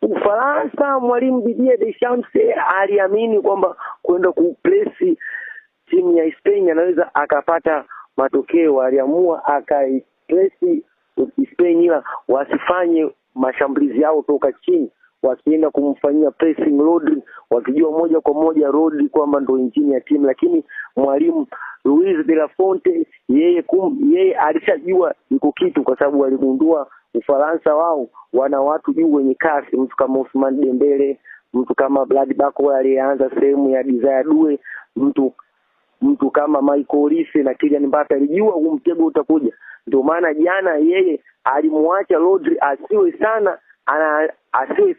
Ufaransa, mwalimu Didier Deschamps aliamini kwamba kwenda kupresi timu ya Spain anaweza akapata matokeo. Aliamua akaipresi Spain ila wasifanye mashambulizi yao toka chini, wakienda kumfanyia pressing Rodri, wakijua moja kwa moja Rodri kwamba ndo injini ya timu. Lakini mwalimu Luis de la Fonte yeye alishajua iko kitu, kwa sababu aligundua Ufaransa wao wana watu juu wenye kasi, mtu kama Ousmane Dembele, mtu kama Brad Barcola alianza sehemu ya Desire Due, mtu kama Michael Olise na Kylian Mbappe. Alijua huu mtego utakuja, ndio maana jana yeye alimwacha Rodri asiwe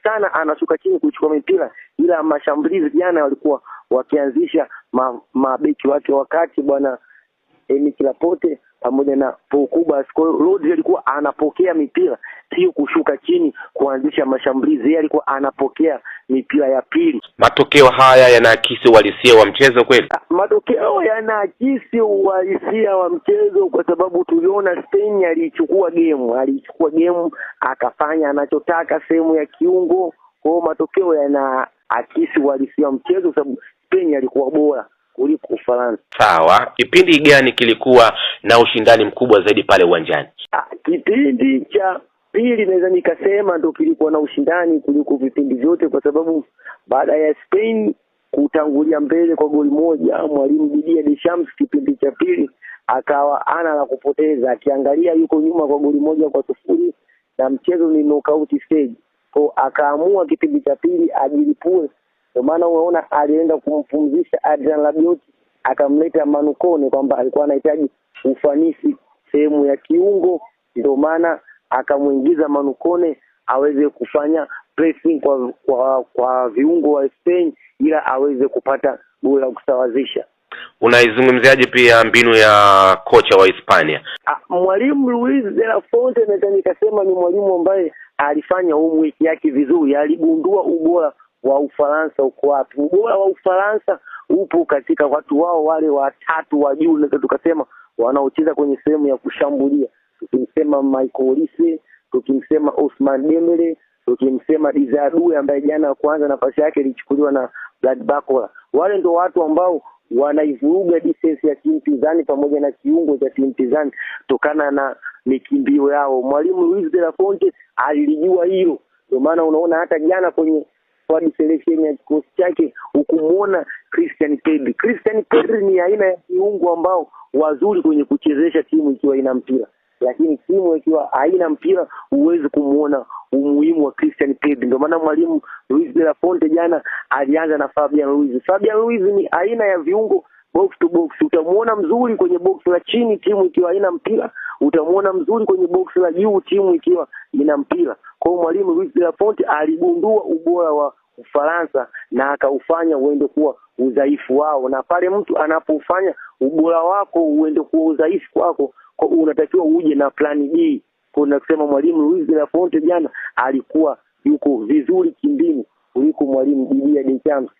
sana anashuka chini kuchukua mpira, ila mashambulizi jana walikuwa wakianzisha mabeki wake wakati bwana Emile Laporte pamoja na Paul Kubas. Kwa hiyo Rodri alikuwa anapokea mipira, sio kushuka chini kuanzisha mashambulizi. Yeye alikuwa anapokea mipira ya pili. Matokeo haya yanaakisi uhalisia wa mchezo kweli? Matokeo yanaakisi uhalisia wa mchezo, kwa sababu tuliona Spain alichukua game akafanya anachotaka sehemu ya kiungo. Kwa hiyo matokeo yanaakisi uhalisia wa mchezo, kwa sababu Spain alikuwa bora kuliko Ufaransa. Sawa. Kipindi gani kilikuwa na ushindani mkubwa zaidi pale uwanjani? Kipindi cha pili naweza nikasema ndio kilikuwa na ushindani kuliko vipindi vyote, kwa sababu baada ya Spain kutangulia mbele kwa goli moja, mwalimu Didier Deschamps kipindi cha pili akawa ana la kupoteza, akiangalia yuko nyuma kwa goli moja kwa sufuri na mchezo ni knockout stage. Kwa akaamua kipindi cha pili ajilipue. Kwa maana unaona alienda kumpumzisha Adrian Rabiot, akamleta Manu Kone kwamba alikuwa anahitaji ufanisi sehemu ya kiungo, ndio maana akamuingiza Manu Kone aweze kufanya pressing kwa viungo wa Spain ila aweze kupata goli la kusawazisha. Unaizungumziaje pia mbinu ya kocha wa Hispania? Mwalimu Luis de la Fonte naweza nikasema ni mwalimu ambaye alifanya homework yake vizuri, aligundua ubora wa Ufaransa uko wapi. Ubora wa Ufaransa upo katika watu wao wale watatu wa juu, naweza tukasema wanaocheza kwenye sehemu ya kushambulia. Tukimsema Michael Olise, tukimsema Ousmane Dembele, tukimsema Desire Due ambaye jana kwanza nafasi yake ilichukuliwa na Brad Barcola. Wale ndio watu ambao wanaivuruga defense ya timu pinzani pamoja na kiungo cha timu pinzani tokana na mikimbio yao. Mwalimu Luis de la Fonte alijua hilo. Ndio maana unaona hata jana kwenye squad selection ya kikosi chake ukumuona Christian Pedri ni aina ya kiungo ambao wazuri kwenye kuchezesha timu ikiwa ina mpira, lakini timu ikiwa haina mpira huwezi kumuona umuhimu wa Christian Pedri. Ndio maana mwalimu Luis de la Fonte jana alianza na Fabian Ruiz ni aina ya viungo box to box. Utamuona mzuri kwenye box la chini timu ikiwa haina mpira, utamuona mzuri kwenye box la juu timu ikiwa ina mpira. Kwa hiyo mwalimu Luis de la Fonte aligundua ubora wa Ufaransa na akaufanya uende kuwa udhaifu wao, na pale mtu anapofanya ubora wako uende kuwa udhaifu kwako, kwa unatakiwa uje na plan B. Kuna kusema mwalimu Luis de la Fonte jana alikuwa yuko vizuri kimbinu kuliko mwalimu Didier Deschamps.